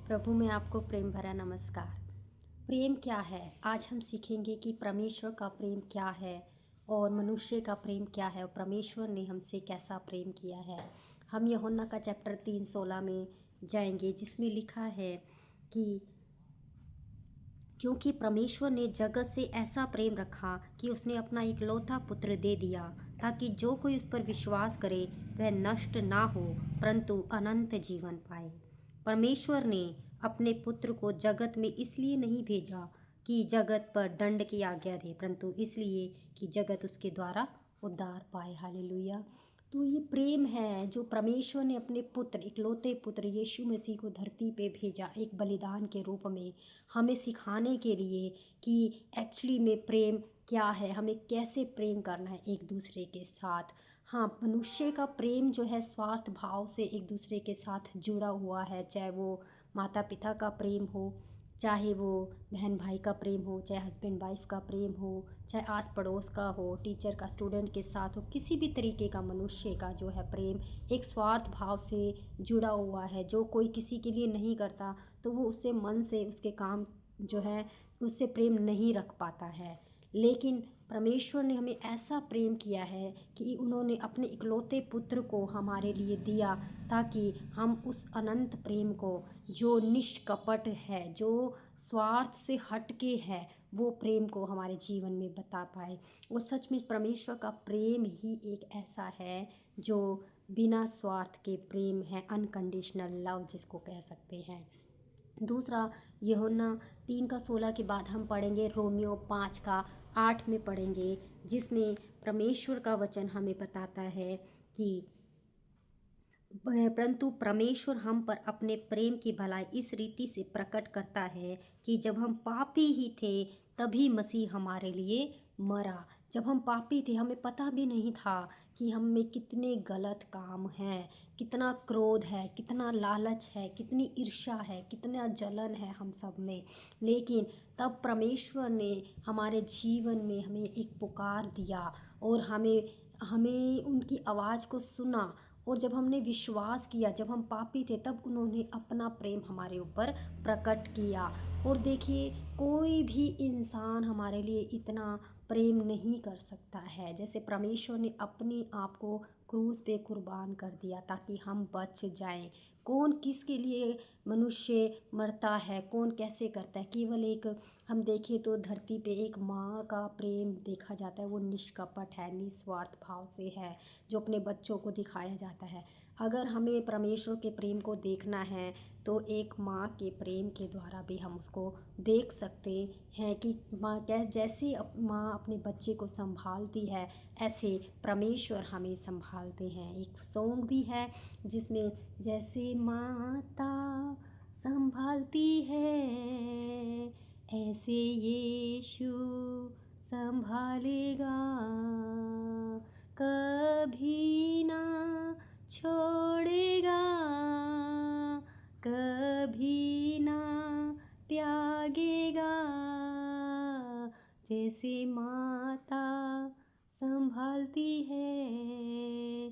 प्रभु में आपको प्रेम भरा नमस्कार। प्रेम क्या है? आज हम सीखेंगे कि परमेश्वर का प्रेम क्या है और मनुष्य का प्रेम क्या है और परमेश्वर ने हमसे कैसा प्रेम किया है। हम यूहन्ना का चैप्टर 3:16 में जाएंगे, जिसमें लिखा है कि क्योंकि परमेश्वर ने जगत से ऐसा प्रेम रखा कि उसने अपना इकलौता पुत्र दे दिया, ताकि जो कोई उस पर विश्वास करे वह नष्ट ना हो परंतु अनंत जीवन पाए। परमेश्वर ने अपने पुत्र को जगत में इसलिए नहीं भेजा कि जगत पर दंड की आज्ञा दे, परंतु इसलिए कि जगत उसके द्वारा उद्धार पाए। हालेलुया। तो ये प्रेम है जो परमेश्वर ने अपने पुत्र, इकलौते पुत्र यीशु मसीह को धरती पे भेजा एक बलिदान के रूप में, हमें सिखाने के लिए कि एक्चुअली में प्रेम क्या है, हमें कैसे प्रेम करना है एक दूसरे के साथ। हाँ, मनुष्य का प्रेम जो है स्वार्थ भाव से एक दूसरे के साथ जुड़ा हुआ है, चाहे वो माता पिता का प्रेम हो, चाहे वो बहन भाई का प्रेम हो, चाहे हस्बैंड वाइफ का प्रेम हो, चाहे आस पड़ोस का हो, टीचर का स्टूडेंट के साथ हो, किसी भी तरीके का मनुष्य का जो है प्रेम एक स्वार्थ भाव से जुड़ा हुआ है। जो कोई किसी के लिए नहीं करता तो वो उससे मन से उसके काम जो है उससे प्रेम नहीं रख पाता है। लेकिन परमेश्वर ने हमें ऐसा प्रेम किया है कि उन्होंने अपने इकलौते पुत्र को हमारे लिए दिया, ताकि हम उस अनंत प्रेम को जो निष्कपट है, जो स्वार्थ से हट के है, वो प्रेम को हमारे जीवन में बता पाए। और सच में परमेश्वर का प्रेम ही एक ऐसा है जो बिना स्वार्थ के प्रेम है, अनकंडीशनल लव जिसको कह सकते हैं। दूसरा, यूहन्ना 3:16 के बाद हम पढ़ेंगे रोमियो 5:8 में पढ़ेंगे, जिसमें परमेश्वर का वचन हमें बताता है कि परंतु परमेश्वर हम पर अपने प्रेम की भलाई इस रीति से प्रकट करता है कि जब हम पापी ही थे तभी मसीह हमारे लिए मरा। जब हम पापी थे, हमें पता भी नहीं था कि हम में कितने गलत काम हैं, कितना क्रोध है, कितना लालच है, कितनी ईर्ष्या है, कितना जलन है हम सब में। लेकिन तब परमेश्वर ने हमारे जीवन में हमें एक पुकार दिया और हमें हमें उनकी आवाज़ को सुना। और जब हमने विश्वास किया, जब हम पापी थे, तब उन्होंने अपना प्रेम हमारे ऊपर प्रकट किया। और देखिए, कोई भी इंसान हमारे लिए इतना प्रेम नहीं कर सकता है जैसे परमेश्वर ने अपने आप को क्रूस पे कुर्बान कर दिया ताकि हम बच जाएं। कौन किसके लिए मनुष्य मरता है, कौन कैसे करता है? केवल एक हम देखें तो धरती पे एक माँ का प्रेम देखा जाता है, वो निष्कपट है, निस्वार्थ भाव से है, जो अपने बच्चों को दिखाया जाता है। अगर हमें परमेश्वर के प्रेम को देखना है तो एक माँ के प्रेम के द्वारा भी हम उसको देख सकते हैं कि माँ जैसे माँ अपने बच्चे को संभालती है, ऐसे परमेश्वर हमें संभालते हैं। एक सॉन्ग भी है जिसमें जैसे माता संभालती है ऐसे यीशु संभालेगा, कभी ना छोड़ेगा, कभी ना त्यागेगा। जैसे माता संभालती है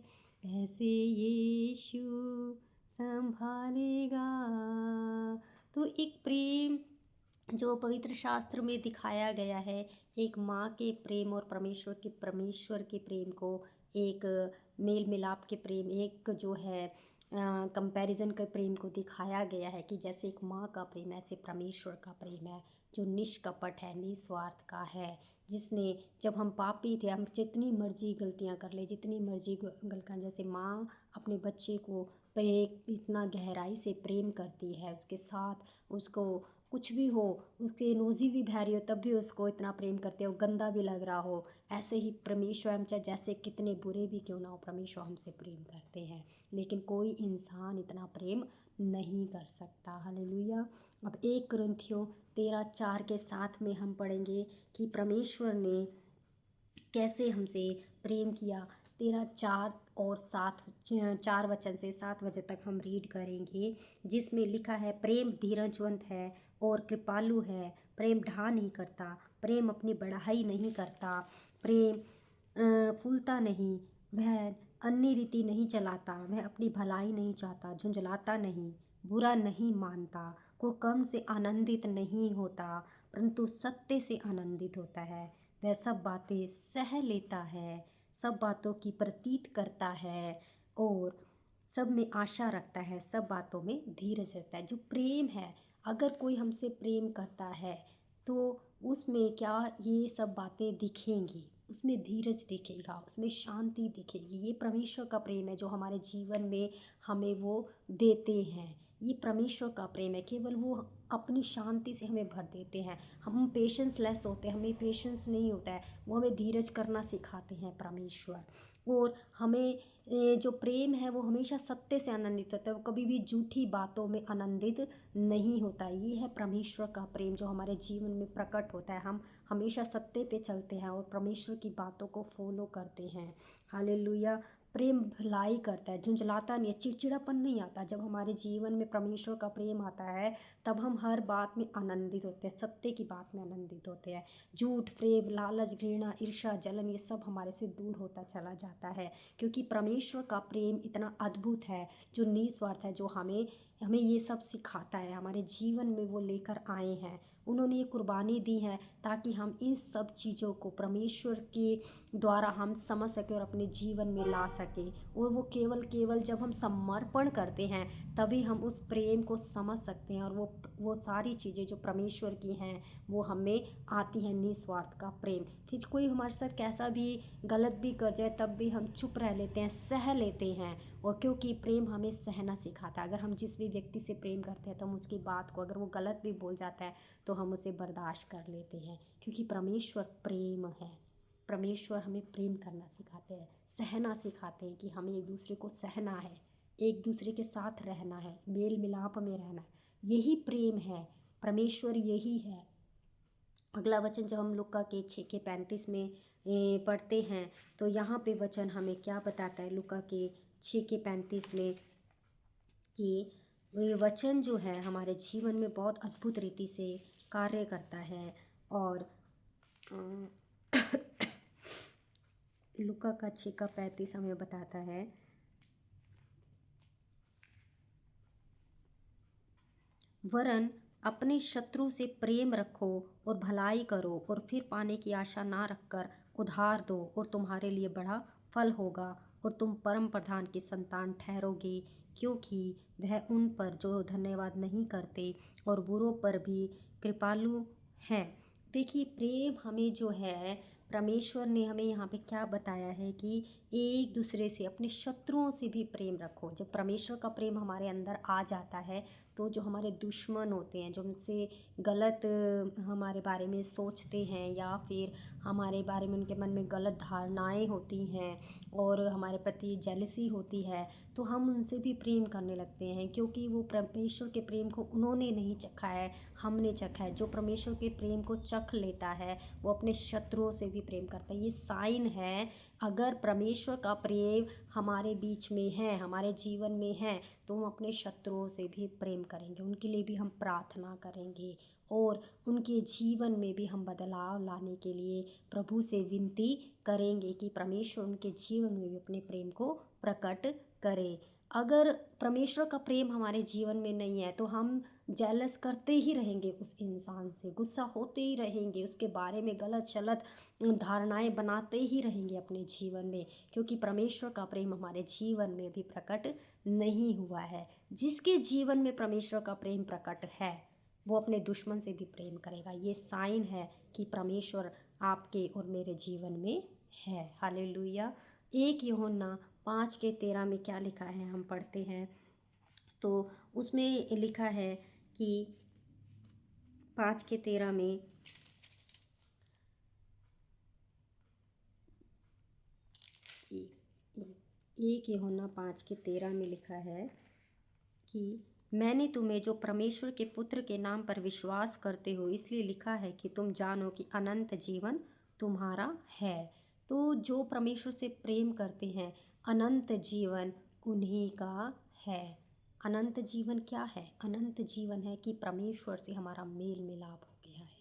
ऐसे यीशु संभालेगा। तो एक प्रेम जो पवित्र शास्त्र में दिखाया गया है, एक माँ के प्रेम और परमेश्वर के प्रेम को, एक मेल मिलाप के प्रेम, एक जो है कंपैरिजन के प्रेम को दिखाया गया है कि जैसे एक माँ का प्रेम ऐसे परमेश्वर का प्रेम है जो निष्कपट है, निस्वार्थ का है, जिसने जब हम पापी थे, हम जितनी मर्जी गलतियाँ कर ले, जितनी मर्जी गलतियाँ, जैसे माँ अपने बच्चे को इतना गहराई से प्रेम करती है, उसके साथ उसको कुछ भी हो, उसके नोज़ी भी बहरी हो तब भी उसको इतना प्रेम करते हो, गंदा भी लग रहा हो, ऐसे ही परमेश्वर हम चाहे जैसे कितने बुरे भी क्यों ना हो, परमेश्वर हमसे प्रेम करते हैं। लेकिन कोई इंसान इतना प्रेम नहीं कर सकता। हालेलुया। अब 1 कुरिन्थियों 13:4 के साथ में हम पढ़ेंगे कि परमेश्वर ने कैसे हमसे प्रेम किया। 4 वचन से 7 वचन तक हम रीड करेंगे, जिसमें लिखा है, प्रेम धीरजवंत है और कृपालु है, प्रेम ढा नहीं करता, प्रेम अपनी बढ़ाई नहीं करता, प्रेम फूलता नहीं, वह अन्य रीति नहीं चलाता, वह अपनी भलाई नहीं चाहता, झुंझलाता नहीं, बुरा नहीं मानता, कोई कम से आनंदित नहीं होता, परंतु सत्य से आनंदित होता है। वह सब बातें सह लेता है, सब बातों की प्रतीत करता है और सब में आशा रखता है, सब बातों में धीरज रखता है। जो प्रेम है, अगर कोई हमसे प्रेम करता है तो उसमें क्या ये सब बातें दिखेंगी, उसमें धीरज दिखेगा, उसमें शांति दिखेगी। ये परमेश्वर का प्रेम है जो हमारे जीवन में हमें वो देते हैं। ये परमेश्वर का प्रेम है, केवल वो अपनी शांति से हमें भर देते हैं। हम पेशेंस लेस होते हैं, हमें पेशेंस नहीं होता है, वो हमें धीरज करना सिखाते हैं परमेश्वर। और हमें जो प्रेम है वो हमेशा सत्य से आनंदित होता है, वो कभी भी झूठी बातों में आनंदित नहीं होता। ये है परमेश्वर का प्रेम जो हमारे जीवन में प्रकट होता है। हम हमेशा सत्य पे चलते हैं और परमेश्वर की बातों को फॉलो करते हैं। हालेलुया। प्रेम भलाई करता है, झुंझलाता नहीं है, चिड़चिड़ापन नहीं आता। जब हमारे जीवन में परमेश्वर का प्रेम आता है तब हम हर बात में आनंदित होते हैं, सत्य की बात में आनंदित होते हैं। झूठ, प्रेम, लालच, घृणा, ईर्ष्या, जलन, ये सब हमारे से दूर होता चला जाता है, क्योंकि परमेश्वर का प्रेम इतना अद्भुत है जो निस्वार्थ है, जो हमें हमें ये सब सिखाता है। हमारे जीवन में वो लेकर आए हैं, उन्होंने ये कुर्बानी दी है ताकि हम इन सब चीज़ों को परमेश्वर के द्वारा हम समझ सकें और अपने जीवन में ला सकें। और वो केवल केवल जब हम समर्पण करते हैं तभी हम उस प्रेम को समझ सकते हैं, और वो सारी चीज़ें जो परमेश्वर की हैं वो हमें आती हैं। निस्वार्थ का प्रेम, फिर कोई हमारे साथ कैसा भी गलत भी कर जाए तब भी हम चुप रह लेते हैं, सह लेते हैं। और क्योंकि प्रेम हमें सहना सिखाता है। अगर हम जिस भी व्यक्ति से प्रेम करते हैं तो हम उसकी बात को, अगर वो गलत भी बोल जाता है तो हम उसे बर्दाश्त कर लेते हैं, क्योंकि परमेश्वर प्रेम है। परमेश्वर हमें प्रेम करना सिखाते हैं, सहना सिखाते हैं कि हमें एक दूसरे को सहना है, एक दूसरे के साथ रहना है, मेल मिलाप में रहना है। यही प्रेम है, परमेश्वर यही है। अगला वचन जब हम लुका के 6:35 में पढ़ते हैं तो यहाँ पे वचन हमें क्या बताता है, लुका के 6:35 में, कि ये वचन जो है हमारे जीवन में बहुत अद्भुत रीति से कार्य करता है। और लुका का 6:35 हमें बताता है, वरन अपने शत्रु से प्रेम रखो और भलाई करो और फिर पाने की आशा ना रखकर उधार दो, और तुम्हारे लिए बड़ा फल होगा और तुम परम प्रधान की संतान ठहरोगे, क्योंकि वह उन पर जो धन्यवाद नहीं करते और बुरों पर भी कृपालु हैं। देखिए, प्रेम हमें जो है, परमेश्वर ने हमें यहाँ पे क्या बताया है कि एक दूसरे से, अपने शत्रुओं से भी प्रेम रखो। जब परमेश्वर का प्रेम हमारे अंदर आ जाता है तो जो हमारे दुश्मन होते हैं, जो हमसे गलत हमारे बारे में सोचते हैं या फिर हमारे बारे में उनके मन में गलत धारणाएं होती हैं और हमारे प्रति जेलसी होती है, तो हम उनसे भी प्रेम करने लगते हैं, क्योंकि वो परमेश्वर के प्रेम को उन्होंने नहीं चखा है, हमने चखा है। जो परमेश्वर के प्रेम को चख लेता है वो अपने शत्रुओं से भी प्रेम करता है। ये साइन है, अगर परमेश्वर का प्रेम हमारे बीच में है, हमारे जीवन में है, तो हम अपने शत्रुओं से भी प्रेम करेंगे, उनके लिए भी हम प्रार्थना करेंगे और उनके जीवन में भी हम बदलाव लाने के लिए प्रभु से विनती करेंगे कि परमेश्वर उनके जीवन में भी अपने प्रेम को प्रकट करे। अगर परमेश्वर का प्रेम हमारे जीवन में नहीं है तो हम जेलस करते ही रहेंगे, उस इंसान से गुस्सा होते ही रहेंगे, उसके बारे में गलत शलत धारणाएं बनाते ही रहेंगे अपने जीवन में, क्योंकि परमेश्वर का प्रेम हमारे जीवन में भी प्रकट नहीं हुआ है। जिसके जीवन में परमेश्वर का प्रेम प्रकट है वो अपने दुश्मन से भी प्रेम करेगा। ये साइन है कि परमेश्वर आपके और मेरे जीवन में है। हालेलुया। 1 यूहन्ना 5:13 में क्या लिखा है, हम पढ़ते हैं तो उसमें लिखा है कि 5:13 में, 1 यूहन्ना 5:13 में लिखा है कि मैंने तुम्हें जो परमेश्वर के पुत्र के नाम पर विश्वास करते हो इसलिए लिखा है कि तुम जानो कि अनंत जीवन तुम्हारा है। तो जो परमेश्वर से प्रेम करते हैं, अनंत जीवन उन्हीं का है। अनंत जीवन क्या है? अनंत जीवन है कि परमेश्वर से हमारा मेल मिलाप हो गया है।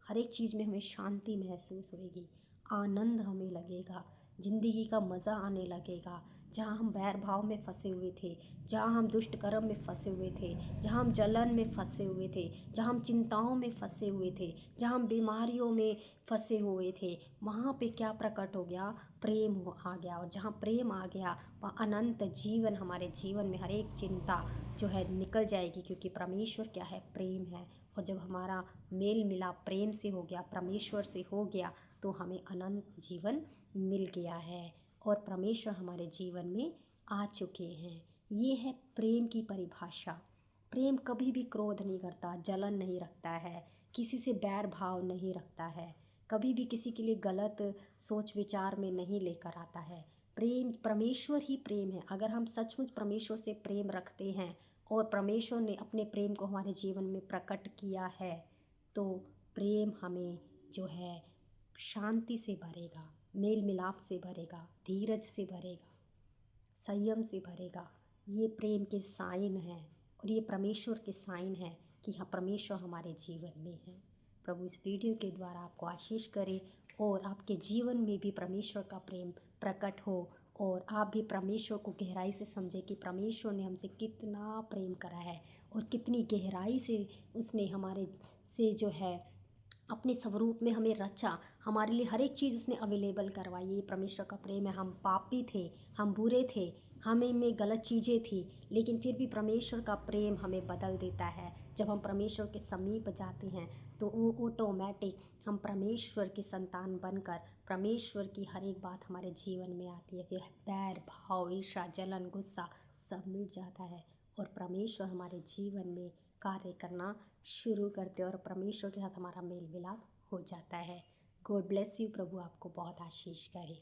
हर एक चीज़ में हमें शांति महसूस होगी, आनंद हमें लगेगा, ज़िंदगी का मज़ा आने लगेगा। जहाँ हम बैर भाव में फंसे हुए थे, जहाँ हम दुष्ट कर्म में फंसे हुए थे, जहाँ हम जलन में फंसे हुए थे, जहाँ हम चिंताओं में फंसे हुए थे, जहाँ हम बीमारियों में फंसे हुए थे, वहाँ पे क्या प्रकट हो गया? प्रेम आ गया। और जहाँ प्रेम आ गया वहाँ अनंत जीवन, हमारे जीवन में हर एक चिंता जो है निकल जाएगी, क्योंकि परमेश्वर क्या है? प्रेम है। और जब हमारा मेल मिलाप प्रेम से हो गया, परमेश्वर से हो गया, तो हमें अनंत जीवन मिल गया है और परमेश्वर हमारे जीवन में आ चुके हैं। ये है प्रेम की परिभाषा। प्रेम कभी भी क्रोध नहीं करता, जलन नहीं रखता है, किसी से बैर भाव नहीं रखता है, कभी भी किसी के लिए गलत सोच विचार में नहीं लेकर आता है। प्रेम, परमेश्वर ही प्रेम है। अगर हम सचमुच परमेश्वर से प्रेम रखते हैं और परमेश्वर ने अपने प्रेम को हमारे जीवन में प्रकट किया है, तो प्रेम हमें जो है शांति से भरेगा, मेल मिलाप से भरेगा, धीरज से भरेगा, संयम से भरेगा। ये प्रेम के साइन हैं और ये परमेश्वर के साइन हैं कि हाँ, परमेश्वर हमारे जीवन में है। प्रभु इस वीडियो के द्वारा आपको आशीष करे और आपके जीवन में भी परमेश्वर का प्रेम प्रकट हो और आप भी परमेश्वर को गहराई से समझें कि परमेश्वर ने हमसे कितना प्रेम करा है और कितनी गहराई से उसने हमारे से जो है अपने स्वरूप में हमें रचा, हमारे लिए हर एक चीज़ उसने अवेलेबल करवाई। ये परमेश्वर का प्रेम है। हम पापी थे, हम बुरे थे, हमें में गलत चीज़ें थी, लेकिन फिर भी परमेश्वर का प्रेम हमें बदल देता है। जब हम परमेश्वर के समीप जाते हैं तो वो ऑटोमेटिक हम परमेश्वर की संतान बनकर परमेश्वर की हर एक बात हमारे जीवन में आती है। फिर बैर भाव, ईर्ष्या, जलन, गुस्सा सब मिट जाता है और परमेश्वर हमारे जीवन में कार्य करना शुरू करते हैं और परमेश्वर के साथ हमारा मेल मिलाप हो जाता है। God bless you. प्रभु आपको बहुत आशीष करे।